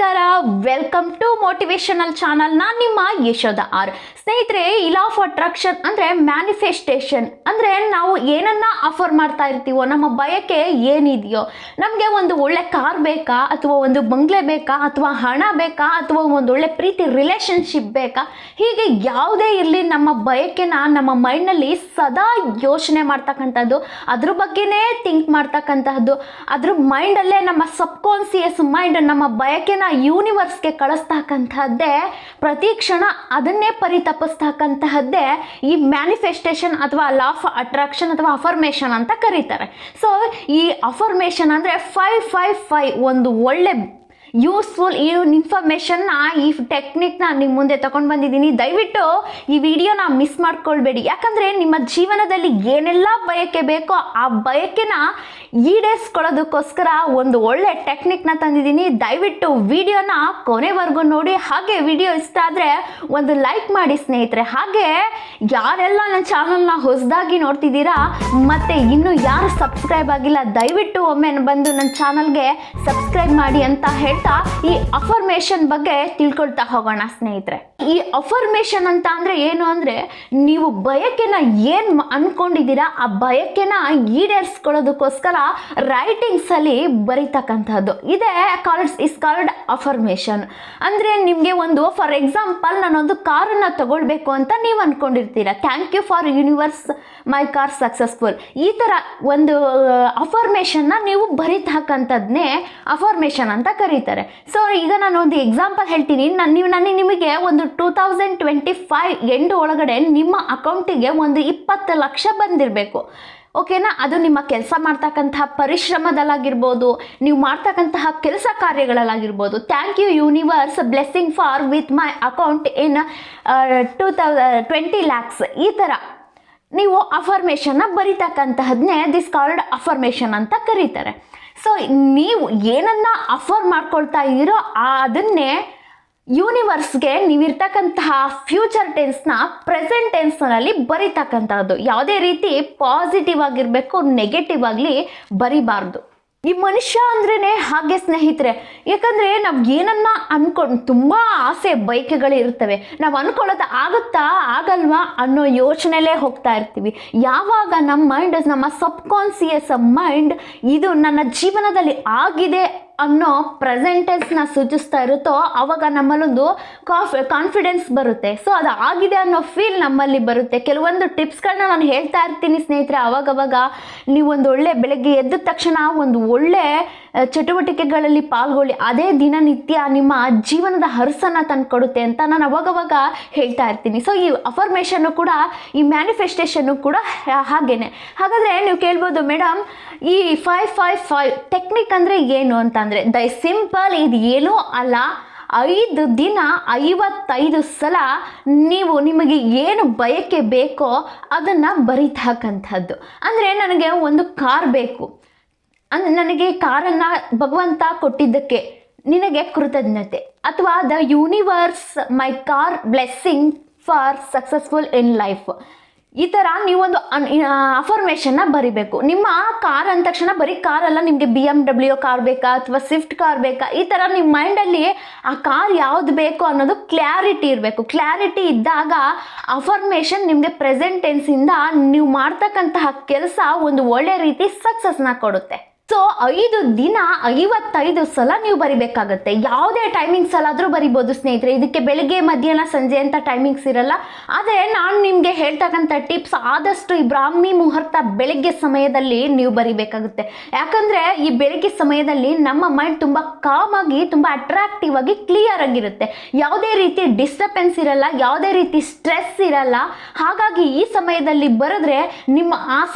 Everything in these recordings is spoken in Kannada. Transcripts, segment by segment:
ನಮಸ್ಕಾರ, ವೆಲ್ಕಮ್ ಟು ಮೋಟಿವೇಶನಲ್ ಚಾನಲ್. ನಾನು ನಿಮ್ಮ ಯಶೋಧ ಆರ್. ಸ್ನೇಹಿತರೆ, ಈ ಲಾ ಆಫ್ ಅಟ್ರಾಕ್ಷನ್ ಅಂದರೆ ಮ್ಯಾನಿಫೆಸ್ಟೇಷನ್ ಅಂದರೆ ನಾವು ಏನನ್ನ ಆಫರ್ ಮಾಡ್ತಾ ಇರ್ತೀವೋ, ನಮ್ಮ ಬಯಕೆ ಏನಿದೆಯೋ, ನಮಗೆ ಒಂದು ಒಳ್ಳೆ ಕಾರ್ ಬೇಕಾ, ಅಥವಾ ಒಂದು ಬಂಗ್ಲೆ ಬೇಕಾ, ಅಥವಾ ಹಣ ಬೇಕಾ, ಅಥವಾ ಒಂದು ಒಳ್ಳೆ ಪ್ರೀತಿ ರಿಲೇಷನ್ಶಿಪ್ ಬೇಕಾ, ಹೀಗೆ ಯಾವುದೇ ಇರಲಿ ನಮ್ಮ ಬಯಕೆನ ನಮ್ಮ ಮೈಂಡ್ನಲ್ಲಿ ಸದಾ ಯೋಚನೆ ಮಾಡ್ತಕ್ಕಂಥದ್ದು, ಅದ್ರ ಬಗ್ಗೆನೇ ಥಿಂಕ್ ಮಾಡ್ತಕ್ಕಂತಹದ್ದು, ಅದ್ರ ಮೈಂಡಲ್ಲೇ ನಮ್ಮ ಸಬ್ಕಾನ್ಸಿಯಸ್ ಮೈಂಡ್ ನಮ್ಮ ಬಯಕೆನ ಯೂನಿವರ್ಸ್ಗೆ ಕಳಿಸ್ತಕ್ಕಂತಹದ್ದೇ, ಪ್ರತಿ ಕ್ಷಣ ಅದನ್ನೇ ಪರಿತಪಿಸ್ತಕ್ಕಂತಹದ್ದೇ ಈ ಮ್ಯಾನಿಫೆಸ್ಟೇಷನ್ ಅಥವಾ ಲಾ ಆಫ್ ಅಟ್ರಾಕ್ಷನ್ ಅಥವಾ ಅಫರ್ಮೇಷನ್ ಅಂತ ಕರೀತಾರೆ. ಸೊ ಈ ಅಫರ್ಮೇಷನ್ ಅಂದರೆ 555 ಒಂದು ಒಳ್ಳೆ ಯೂಸ್ಫುಲ್ ಈ ಇನ್ಫಾರ್ಮೇಷನ್ನ, ಈ ಟೆಕ್ನಿಕ್ನ ನಿಮ್ಮ ಮುಂದೆ ತಗೊಂಡು ಬಂದಿದ್ದೀನಿ. ದಯವಿಟ್ಟು ಈ ವಿಡಿಯೋನ ಮಿಸ್ ಮಾಡ್ಕೊಳ್ಬೇಡಿ. ಯಾಕಂದರೆ ನಿಮ್ಮ ಜೀವನದಲ್ಲಿ ಏನೆಲ್ಲ ಬಯಕೆ ಬೇಕೋ ಆ ಬಯಕೆನ ಈಡೇರಿಸ್ಕೊಳ್ಳೋದಕ್ಕೋಸ್ಕರ ಒಂದು ಒಳ್ಳೆ ಟೆಕ್ನಿಕ್ನ ತಂದಿದ್ದೀನಿ. ದಯವಿಟ್ಟು ವಿಡಿಯೋನ ಕೊನೆವರೆಗೂ ನೋಡಿ. ಹಾಗೆ ವಿಡಿಯೋ ಇಷ್ಟ ಆದರೆ ಒಂದು ಲೈಕ್ ಮಾಡಿ ಸ್ನೇಹಿತರೆ. ಹಾಗೆ ಯಾರೆಲ್ಲ ನನ್ನ ಚಾನಲ್ನ ಹೊಸದಾಗಿ ನೋಡ್ತಿದ್ದೀರಾ ಮತ್ತು ಇನ್ನೂ ಯಾರು ಸಬ್ಸ್ಕ್ರೈಬ್ ಆಗಿಲ್ಲ, ದಯವಿಟ್ಟು ಒಮ್ಮೆ ಬಂದು ನನ್ನ ಚಾನಲ್ಗೆ ಸಬ್ಸ್ಕ್ರೈಬ್ ಮಾಡಿ ಅಂತ ಹೇಳ್ತಾ ಈ ಅಫರ್ಮೇಷನ್ ಬಗ್ಗೆ ತಿಳ್ಕೊಳ್ತಾ ಹೋಗೋಣ ಸ್ನೇಹಿತರೆ. ಈ ಅಫರ್ಮೇಷನ್ ಅಂತ ಅಂದರೆ ಏನು ಅಂದರೆ, ನೀವು ಬಯಕೆನ ಏನು ಅನ್ಕೊಂಡಿದ್ದೀರಾ ಆ ಬಯಕೆನ ಈಡೇರಿಸ್ಕೊಳ್ಳೋದಕ್ಕೋಸ್ಕರ ರೈಟಿಂಗ್ಸಲ್ಲಿ ಬರೀತಕ್ಕಂಥದ್ದು. ಇದೇ ಇಸ್ ಕಾಲ್ಡ್ ಅಫರ್ಮೇಷನ್. ಅಂದರೆ ನಿಮಗೆ ಒಂದು, ಫಾರ್ ಎಕ್ಸಾಂಪಲ್, ನಾನೊಂದು ಕಾರನ್ನು ತಗೊಳ್ಬೇಕು ಅಂತ ನೀವು ಅಂದ್ಕೊಂಡಿರ್ತೀರ. Thank you for universe, my car successful. ಈ ಥರ ಒಂದು ಅಫರ್ಮೇಷನ್ನ ನೀವು ಬರೀತಕ್ಕಂಥದ್ನೇ ಅಫರ್ಮೇಷನ್ ಅಂತ ಕರೀತಾರೆ. ಸೊ ಈಗ ನಾನು ಒಂದು ಎಕ್ಸಾಂಪಲ್ ಹೇಳ್ತೀನಿ. ನಿಮಗೆ ಒಂದು 2025 ಎಂಡ್ ಒಳಗಡೆ ನಿಮ್ಮ ಅಕೌಂಟಿಗೆ ಒಂದು 20 ಲಕ್ಷ ಬಂದಿರಬೇಕು. ಓಕೆನಾ? ಅದು ನಿಮ್ಮ ಕೆಲಸ ಮಾಡ್ತಕ್ಕಂತಹ ಪರಿಶ್ರಮದಲ್ಲಾಗಿರ್ಬೋದು, ನೀವು ಮಾಡ್ತಕ್ಕಂತಹ ಕೆಲಸ ಕಾರ್ಯಗಳಲ್ಲಾಗಿರ್ಬೋದು. Thank you universe blessing for with my account in 20 lakhs. ಈ ಥರ ನೀವು ಅಫರ್ಮೇಷನ್ನ ಬರೀತಕ್ಕಂತಹದ್ನೇ ದಿಸ್ ಕಾಲ್ಡ್ ಅಫರ್ಮೇಷನ್ ಅಂತ ಕರೀತಾರೆ. ಸೊ ನೀವು ಏನನ್ನ ಅಫರ್ ಮಾಡ್ಕೊಳ್ತಾ ಇರೋ ಅದನ್ನೇ ಯೂನಿವರ್ಸ್ಗೆ ನೀವಿರ್ತಕ್ಕಂತಹ ಫ್ಯೂಚರ್ ಟೆನ್ಸ್ನ ಪ್ರೆಸೆಂಟ್ ಟೆನ್ಸ್ನಲ್ಲಿ ಬರೀತಕ್ಕಂಥದ್ದು. ಯಾವುದೇ ರೀತಿ ಪಾಸಿಟಿವ್ ಆಗಿರಬೇಕು, ನೆಗೆಟಿವ್ ಆಗಲಿ ಬರಿಬಾರ್ದು. ಈ ಮನುಷ್ಯ ಅಂದ್ರೇ ಹಾಗೆ ಸ್ನೇಹಿತರೆ. ಯಾಕಂದರೆ ನಾವು ಏನನ್ನ ಅನ್ಕೊಂಡು, ತುಂಬ ಆಸೆ ಬಯಕೆಗಳು ಇರ್ತವೆ, ನಾವು ಅನ್ಕೊಳ್ಳೋದು ಆಗುತ್ತಾ ಆಗಲ್ವಾ ಅನ್ನೋ ಯೋಚನೆಲೇ ಹೋಗ್ತಾ ಇರ್ತೀವಿ. ಯಾವಾಗ ನಮ್ಮ ಮೈಂಡ್, ನಮ್ಮ ಸಬ್ಕಾನ್ಸಿಯಸ್ ಮೈಂಡ್ ಇದು ನನ್ನ ಜೀವನದಲ್ಲಿ ಆಗಿದೆ ಅನ್ನೋ ಪ್ರೆಸೆಂಟೆನ್ಸ್ನ ಸೂಚಿಸ್ತಾ ಇರುತ್ತೋ, ಆವಾಗ ನಮ್ಮಲ್ಲೊಂದು ಕಾನ್ಫಿಡೆನ್ಸ್ ಬರುತ್ತೆ. ಸೊ ಅದು ಆಗಿದೆ ಅನ್ನೋ ಫೀಲ್ ನಮ್ಮಲ್ಲಿ ಬರುತ್ತೆ. ಕೆಲವೊಂದು ಟಿಪ್ಸ್ಗಳನ್ನ ನಾನು ಹೇಳ್ತಾ ಇರ್ತೀನಿ ಸ್ನೇಹಿತರೆ. ಅವಾಗವಾಗ ನೀವೊಂದು ಒಳ್ಳೆ ಬೆಳಗ್ಗೆ ಎದ್ದ ತಕ್ಷಣ ಒಂದು ಒಳ್ಳೆ ಚಟುವಟಿಕೆಗಳಲ್ಲಿ ಪಾಲ್ಗೊಳ್ಳಿ. ಅದೇ ದಿನನಿತ್ಯ ನಿಮ್ಮ ಜೀವನದ ಹರಸನ್ನು ತಂದುಕೊಡುತ್ತೆ ಅಂತ ನಾನು ಅವಾಗವಾಗ ಹೇಳ್ತಾ ಇರ್ತೀನಿ. ಸೊ ಈ ಅಫರ್ಮೇಷನ್ನು ಕೂಡ, ಈ ಮ್ಯಾನಿಫೆಸ್ಟೇಷನ್ನು ಕೂಡ ಹಾಗೇನೆ. ಹಾಗಾದರೆ ನೀವು ಕೇಳ್ಬೋದು, ಮೇಡಮ್ ಈ 555 ಟೆಕ್ನಿಕ್ ಅಂದರೆ ಏನು ಅಂತಂದರೆ, ಸಿಂಪಲ್, ಇದು ಏನೂ ಅಲ್ಲ. 5 ದಿನ 55 ಸಲ ನೀವು ನಿಮಗೆ ಏನು ಬಯಕೆ ಬೇಕೋ ಅದನ್ನು ಬರೀತಕ್ಕಂಥದ್ದು. ಅಂದರೆ ನನಗೆ ಒಂದು ಕಾರ್ ಬೇಕು ಅಂದರೆ, ನನಗೆ ಕಾರನ್ನು ಭಗವಂತ ಕೊಟ್ಟಿದ್ದಕ್ಕೆ ನಿನಗೆ ಕೃತಜ್ಞತೆ, ಅಥವಾ the universe my car blessing for successful in life. ಈ ಥರ ನೀವೊಂದು ಅಫರ್ಮೇಷನ್ನ ಬರಿಬೇಕು. ನಿಮ್ಮ ಕಾರ್ ಅಂದ ತಕ್ಷಣ ಬರೀ ಕಾರಲ್ಲ, ನಿಮಗೆ BMW ಕಾರ್ ಬೇಕಾ ಅಥವಾ ಸ್ವಿಫ್ಟ್ ಕಾರ್ ಬೇಕಾ, ಈ ಥರ ನಿಮ್ಮ ಮೈಂಡಲ್ಲಿ ಆ ಕಾರ್ ಯಾವುದು ಬೇಕು ಅನ್ನೋದು ಕ್ಲಾರಿಟಿ ಇರಬೇಕು. ಕ್ಲಾರಿಟಿ ಇದ್ದಾಗ ಅಫರ್ಮೇಷನ್ ನಿಮಗೆ ಪ್ರೆಸೆಂಟ್ ಟೆನ್ಸಿಂದ ನೀವು ಮಾಡ್ತಕ್ಕಂತಹ ಕೆಲಸ ಒಂದು ಒಳ್ಳೆ ರೀತಿ ಸಕ್ಸಸ್ನ ಕೊಡುತ್ತೆ. ಸೊ 5 ದಿನ 55 ಸಲ ನೀವು ಬರಿಬೇಕಾಗತ್ತೆ. ಯಾವುದೇ ಟೈಮಿಂಗ್ಸ್ ಅಲ್ಲಾದರೂ ಬರಿಬೋದು ಸ್ನೇಹಿತರೆ. ಇದಕ್ಕೆ ಬೆಳಿಗ್ಗೆ, ಮಧ್ಯಾಹ್ನ, ಸಂಜೆ ಅಂತ ಟೈಮಿಂಗ್ಸ್ ಇರಲ್ಲ. ಆದರೆ ನಾನು ನಿಮಗೆ ಹೇಳ್ತಕ್ಕಂಥ ಟಿಪ್ಸ್ ಆದಷ್ಟು ಈ ಬ್ರಾಹ್ಮಿ ಮುಹೂರ್ತ ಬೆಳಗ್ಗೆ ಸಮಯದಲ್ಲಿ ನೀವು ಬರಿಬೇಕಾಗುತ್ತೆ. ಯಾಕಂದರೆ ಈ ಬೆಳಗ್ಗೆ ಸಮಯದಲ್ಲಿ ನಮ್ಮ ಮೈಂಡ್ ತುಂಬ ಕಾಮಾಗಿ, ತುಂಬ ಅಟ್ರಾಕ್ಟಿವ್ ಆಗಿ, ಕ್ಲಿಯರ್ ಆಗಿರುತ್ತೆ. ಯಾವುದೇ ರೀತಿ ಡಿಸ್ಟರ್ಬೆನ್ಸ್ ಇರಲ್ಲ, ಯಾವುದೇ ರೀತಿ ಸ್ಟ್ರೆಸ್ ಇರಲ್ಲ. ಹಾಗಾಗಿ ಈ ಸಮಯದಲ್ಲಿ ಬರೆದ್ರೆ ನಿಮ್ಮ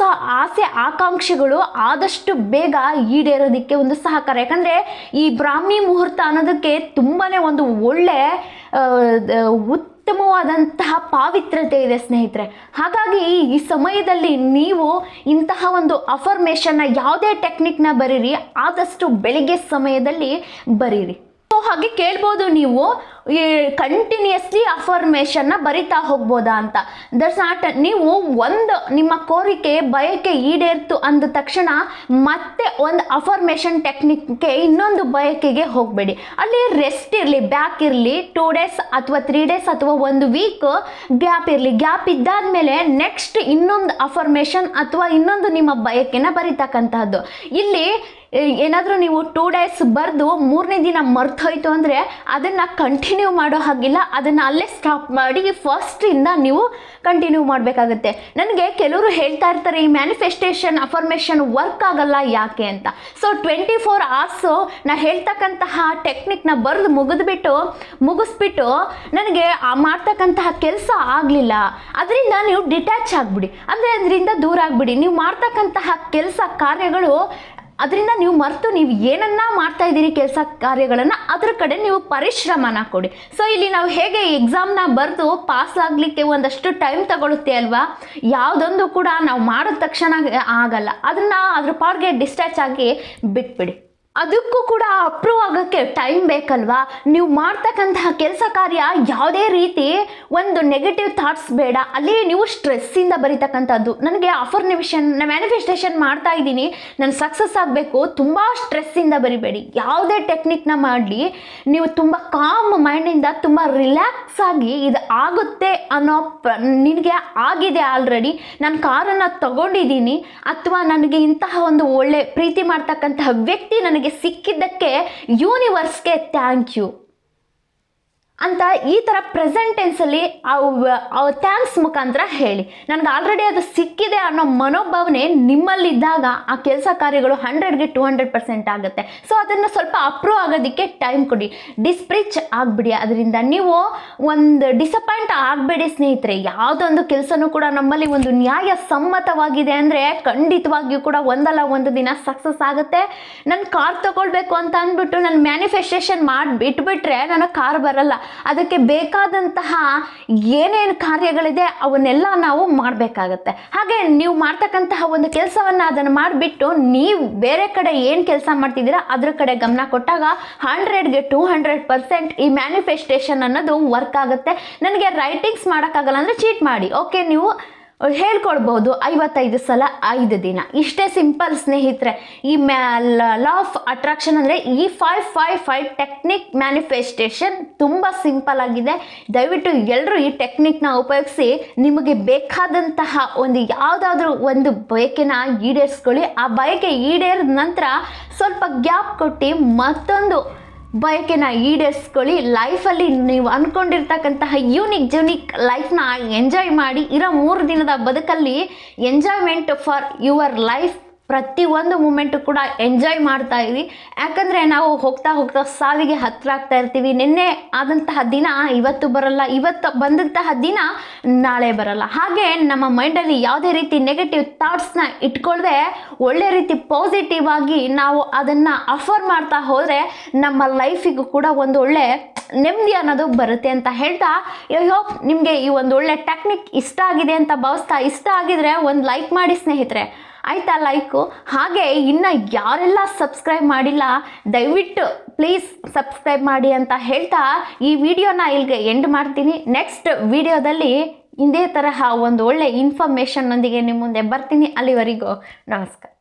ಆಸೆ ಆಕಾಂಕ್ಷೆಗಳು ಆದಷ್ಟು ಬೇಗ ಈಡೇರೋದಕ್ಕೆ ಒಂದು ಸಹಕಾರ. ಯಾಕಂದರೆ ಈ ಬ್ರಾಹ್ಮಿ ಮುಹೂರ್ತ ಅನ್ನೋದಕ್ಕೆ ತುಂಬಾ ಒಂದು ಒಳ್ಳೆ ಉತ್ತಮವಾದಂತಹ ಪಾವಿತ್ರ್ಯತೆ ಇದೆ ಸ್ನೇಹಿತರೆ. ಹಾಗಾಗಿ ಈ ಸಮಯದಲ್ಲಿ ನೀವು ಇಂತಹ ಒಂದು ಅಫರ್ಮೇಷನ್ನ, ಯಾವುದೇ ಟೆಕ್ನಿಕ್ನ ಬರೀರಿ, ಆದಷ್ಟು ಬೆಳಿಗ್ಗೆ ಸಮಯದಲ್ಲಿ ಬರೀರಿ. ಹಾಗೆ ಕೇಳ್ಬೋದು ನೀವು, ಕಂಟಿನ್ಯೂಸ್ಲಿ ಅಫರ್ಮೇಷನ್ನ ಬರಿತಾ ಹೋಗ್ಬೋದಾ ಅಂತ. ದಟ್ಸ್ ನಾಟ್, ನೀವು ಒಂದು ನಿಮ್ಮ ಕೋರಿಕೆ ಬಯಕೆ ಈಡೇರ್ತು ಅಂದ ತಕ್ಷಣ ಮತ್ತೆ ಒಂದು ಅಫರ್ಮೇಷನ್ ಟೆಕ್ನಿಕ್ಗೆ ಇನ್ನೊಂದು ಬಯಕೆಗೆ ಹೋಗಬೇಡಿ. ಅಲ್ಲಿ ರೆಸ್ಟ್ ಇರಲಿ, ಬ್ಯಾಕ್ ಇರಲಿ, 2 days ಅಥವಾ 3 days ಅಥವಾ 1 week ಗ್ಯಾಪ್ ಇರಲಿ. ಗ್ಯಾಪ್ ಇದ್ದಾದ್ಮೇಲೆ ನೆಕ್ಸ್ಟ್ ಇನ್ನೊಂದು ಅಫರ್ಮೇಷನ್ ಅಥವಾ ಇನ್ನೊಂದು ನಿಮ್ಮ ಬಯಕೆನ ಬರಿತಕ್ಕಂತಹದ್ದು. ಇಲ್ಲಿ ಏನಾದರೂ ನೀವು 2 days ಬರೆದು 3ನೇ ದಿನ ಮರ್ತೋಯ್ತು ಅಂದರೆ ಅದನ್ನು ಕಂಟಿನ್ಯೂ ಮಾಡೋ ಹಾಗಿಲ್ಲ, ಅದನ್ನು ಅಲ್ಲೇ ಸ್ಟಾಪ್ ಮಾಡಿ ಫಸ್ಟಿಂದ ನೀವು ಕಂಟಿನ್ಯೂ ಮಾಡಬೇಕಾಗುತ್ತೆ. ನನಗೆ ಕೆಲವರು ಹೇಳ್ತಾ ಇರ್ತಾರೆ ಈ ಮ್ಯಾನಿಫೆಸ್ಟೇಷನ್ ಅಫರ್ಮೇಷನ್ ವರ್ಕ್ ಆಗಲ್ಲ ಯಾಕೆ ಅಂತ. ಸೊ 24 hours ನಾ ಹೇಳ್ತಕ್ಕಂತಹ ಟೆಕ್ನಿಕ್ನ ಬರೆದು ಮುಗಿಸ್ಬಿಟ್ಟು ನನಗೆ ಆ ಮಾಡ್ತಕ್ಕಂತಹ ಕೆಲಸ ಆಗಲಿಲ್ಲ, ಅದರಿಂದ ನೀವು ಡಿಟ್ಯಾಚ್ ಆಗಿಬಿಡಿ, ಅಂದರೆ ಅದರಿಂದ ದೂರ ಆಗಿಬಿಡಿ. ನೀವು ಮಾಡ್ತಕ್ಕಂತಹ ಕೆಲಸ ಕಾರ್ಯಗಳು ಅದರಿಂದ ನೀವು ಮರೆತು ನೀವು ಏನನ್ನ ಮಾಡ್ತಾ ಇದ್ದೀರಿ ಕೆಲಸ ಕಾರ್ಯಗಳನ್ನು ಅದ್ರ ಕಡೆ ನೀವು ಪರಿಶ್ರಮನ ಕೊಡಿ. ಸೊ ಇಲ್ಲಿ ನಾವು ಹೇಗೆ ಎಕ್ಸಾಮ್ನ ಬರೆದು ಪಾಸ್ ಆಗಲಿಕ್ಕೆ ಒಂದಷ್ಟು ಟೈಮ್ ತಗೊಳುತ್ತೆ ಅಲ್ವಾ, ಯಾವುದೊಂದು ಕೂಡ ನಾವು ಮಾಡಿದ ತಕ್ಷಣ ಆಗಲ್ಲ, ಅದನ್ನು ಅದ್ರ ಪಾಡ್ಗೆ ಡಿಸ್ಟ್ಯಾಚ್ ಆಗಿ ಬಿಟ್ಬಿಡಿ. ಅದಕ್ಕೂ ಕೂಡ ಅಪ್ರೂವ್ ಆಗೋಕ್ಕೆ ಟೈಮ್ ಬೇಕಲ್ವಾ. ನೀವು ಮಾಡ್ತಕ್ಕಂತಹ ಕೆಲಸ ಕಾರ್ಯ ಯಾವುದೇ ರೀತಿ ಒಂದು ನೆಗೆಟಿವ್ ಥಾಟ್ಸ್ ಬೇಡ, ಅಲ್ಲಿ ನೀವು ಸ್ಟ್ರೆಸ್ಸಿಂದ ಬರೀತಕ್ಕಂಥದ್ದು. ನನಗೆ ಮ್ಯಾನಿಫೆಸ್ಟೇಷನ್ ಮಾಡ್ತಾ ಇದ್ದೀನಿ, ನಾನು ಸಕ್ಸಸ್ ಆಗಬೇಕು, ತುಂಬ ಸ್ಟ್ರೆಸ್ಸಿಂದ ಬರಿಬೇಡಿ. ಯಾವುದೇ ಟೆಕ್ನಿಕ್ನ ಮಾಡಲಿ ನೀವು ತುಂಬ ಕಾಮ್ ಮೈಂಡಿಂದ ತುಂಬ ರಿಲ್ಯಾಕ್ಸ್ ಆಗಿ ಇದು ಆಗುತ್ತೆ ಅನ್ನೋ ನಿನಗೆ ಆಗಿದೆ ಆಲ್ರೆಡಿ, ನಾನು ಕಾರನ್ನು ತಗೊಂಡಿದ್ದೀನಿ ಅಥವಾ ನನಗೆ ಇಂತಹ ಒಂದು ಒಳ್ಳೆ ಪ್ರೀತಿ ಮಾಡ್ತಕ್ಕಂತಹ ವ್ಯಕ್ತಿ ನನಗೆ ಸಿಕ್ಕಿದ್ದಕ್ಕೆ ಯೂನಿವರ್ಸ್ಗೆ ಥ್ಯಾಂಕ್ ಯು ಅಂತ ಈ ಥರ ಪ್ರೆಸೆಂಟ್ ಟೆನ್ಸಲ್ಲಿ ಥ್ಯಾಂಕ್ಸ್ ಮುಖಾಂತರ ಹೇಳಿ. ನನಗೆ ಆಲ್ರೆಡಿ ಅದು ಸಿಕ್ಕಿದೆ ಅನ್ನೋ ಮನೋಭಾವನೆ ನಿಮ್ಮಲ್ಲಿದ್ದಾಗ ಆ ಕೆಲಸ ಕಾರ್ಯಗಳು 100ಗೆ 200% ಆಗುತ್ತೆ. ಸೊ ಅದನ್ನು ಸ್ವಲ್ಪ ಅಪ್ರೂವ್ ಆಗೋದಕ್ಕೆ ಟೈಮ್ ಕೊಡಿ, ಡಿಸ್ಪ್ರಿಚ್ ಆಗಿಬಿಡಿ. ಅದರಿಂದ ನೀವು ಒಂದು ಡಿಸಪಾಯಿಂಟ್ ಆಗಬೇಡಿ ಸ್ನೇಹಿತರೆ. ಯಾವುದೊಂದು ಕೆಲಸನೂ ಕೂಡ ನಮ್ಮಲ್ಲಿ ಒಂದು ನ್ಯಾಯ ಸಮ್ಮತವಾಗಿದೆ ಅಂದರೆ ಖಂಡಿತವಾಗಿಯೂ ಕೂಡ ಒಂದಲ್ಲ ಒಂದು ದಿನ ಸಕ್ಸಸ್ ಆಗುತ್ತೆ. ನನ್ನ ಕಾರ್ ತಗೊಳ್ಬೇಕು ಅಂತ ಅಂದ್ಬಿಟ್ಟು ನಾನು ಮ್ಯಾನಿಫೆಸ್ಟೇಷನ್ ಮಾಡಿಬಿಟ್ಬಿಟ್ರೆ ನನಗೆ ಕಾರ್ ಬರಲ್ಲ. ಅದಕ್ಕೆ ಬೇಕಾದಂತಹ ಏನೇನು ಕಾರ್ಯಗಳಿದೆ ಅವನ್ನೆಲ್ಲ ನಾವು ಮಾಡಬೇಕಾಗತ್ತೆ. ಹಾಗೆ ನೀವು ಮಾಡ್ತಕ್ಕಂತಹ ಒಂದು ಕೆಲಸವನ್ನು ಅದನ್ನು ಮಾಡಿಬಿಟ್ಟು ನೀವು ಬೇರೆ ಕಡೆ ಏನು ಕೆಲಸ ಮಾಡ್ತಿದ್ದೀರಾ ಅದ್ರ ಕಡೆ ಗಮನ ಕೊಟ್ಟಾಗ 100ಗೆ 200% ಈ ಮ್ಯಾನಿಫೆಸ್ಟೇಷನ್ ಅನ್ನೋದು ವರ್ಕ್ ಆಗುತ್ತೆ. ನನಗೆ ರೈಟಿಂಗ್ಸ್ ಮಾಡೋಕ್ಕಾಗಲ್ಲ ಅಂದರೆ ಚೀಟ್ ಮಾಡಿ, ಓಕೆ, ನೀವು ಹೇಳ್ಕೊಳ್ಬಹುದು 55 ಸಲ 5 ದಿನ. ಇಷ್ಟೇ ಸಿಂಪಲ್ ಸ್ನೇಹಿತರೆ. ಈ ಲಾ ಆಫ್ ಅಟ್ರಾಕ್ಷನ್ ಅಂದರೆ ಈ 555 ಟೆಕ್ನಿಕ್ ಮ್ಯಾನಿಫೆಸ್ಟೇಷನ್ ತುಂಬ ಸಿಂಪಲ್ ಆಗಿದೆ. ದಯವಿಟ್ಟು ಎಲ್ಲರೂ ಈ ಟೆಕ್ನಿಕ್ನ ಉಪಯೋಗಿಸಿ ನಿಮಗೆ ಬೇಕಾದಂತಹ ಒಂದು ಯಾವುದಾದ್ರೂ ಒಂದು ಬಯಕೆನ ಈಡೇರಿಸ್ಕೊಳ್ಳಿ. ಆ ಬಯಕೆ ಈಡೇರಿದ ನಂತರ ಸ್ವಲ್ಪ ಗ್ಯಾಪ್ ಕೊಟ್ಟು ಮತ್ತೊಂದು ಬಯಕೆನ ಈಡೇರಿಸ್ಕೊಳ್ಳಿ. ಲೈಫಲ್ಲಿ ನೀವು ಅಂದ್ಕೊಂಡಿರ್ತಕ್ಕಂತಹ ಯೂನಿಕ್ ಲೈಫ್ನ ಎಂಜಾಯ್ ಮಾಡಿ. ಇರೋ 3 ದಿನದ ಬದುಕಲ್ಲಿ ಎಂಜಾಯ್ಮೆಂಟ್ ಫಾರ್ ಯುವರ್ ಲೈಫ್. ಪ್ರತಿಯೊಂದು ಮೂಮೆಂಟು ಕೂಡ ಎಂಜಾಯ್ ಮಾಡ್ತಾ ಇರಿ. ಯಾಕಂದರೆ ನಾವು ಹೋಗ್ತಾ ಸಾವಿಗೆ ಹತ್ತಿರ ಆಗ್ತಾ ಇರ್ತೀವಿ. ನಿನ್ನೆ ಆದಂತಹ ದಿನ ಇವತ್ತು ಬರಲ್ಲ, ಇವತ್ತು ಬಂದಂತಹ ದಿನ ನಾಳೆ ಬರಲ್ಲ. ಹಾಗೆ ನಮ್ಮ ಮೈಂಡಲ್ಲಿ ಯಾವುದೇ ರೀತಿ ನೆಗೆಟಿವ್ ಥಾಟ್ಸ್ನ ಇಟ್ಕೊಳ್ಳದೆ ಒಳ್ಳೆ ರೀತಿ ಪಾಸಿಟಿವ್ ಆಗಿ ನಾವು ಅದನ್ನು ಅಫರ್ ಮಾಡ್ತಾ ಹೋದರೆ ನಮ್ಮ ಲೈಫಿಗೂ ಕೂಡ ಒಂದು ಒಳ್ಳೆ ನೆಮ್ಮದಿ ಅನ್ನೋದು ಬರುತ್ತೆ ಅಂತ ಹೇಳ್ತಾ, ಐ ಹೋಪ್ ನಿಮಗೆ ಈ ಒಂದು ಒಳ್ಳೆ ಟೆಕ್ನಿಕ್ ಇಷ್ಟ ಆಗಿದೆ ಅಂತ ಭಾವಿಸ್ತಾ, ಇಷ್ಟ ಆಗಿದ್ರೆ ಒಂದು ಲೈಕ್ ಮಾಡಿ ಸ್ನೇಹಿತರೆ, ಆಯಿತಾ? ಲೈಕು. ಹಾಗೆ ಇನ್ನು ಯಾರೆಲ್ಲ ಸಬ್ಸ್ಕ್ರೈಬ್ ಮಾಡಿಲ್ಲ ದಯವಿಟ್ಟು ಪ್ಲೀಸ್ ಸಬ್ಸ್ಕ್ರೈಬ್ ಮಾಡಿ ಅಂತ ಹೇಳ್ತಾ ಈ ವಿಡಿಯೋನ ಇಲ್ಲಿಗೆ ಎಂಡ್ ಮಾಡ್ತೀನಿ. ನೆಕ್ಸ್ಟ್ ವಿಡಿಯೋದಲ್ಲಿ ಇದೇ ತರಹ ಒಂದು ಒಳ್ಳೆ ಇನ್ಫಾರ್ಮೇಷನ್ನೊಂದಿಗೆ ನಿಮ್ಮ ಮುಂದೆ ಬರ್ತೀನಿ. ಅಲ್ಲಿವರೆಗೂ ನಮಸ್ಕಾರ.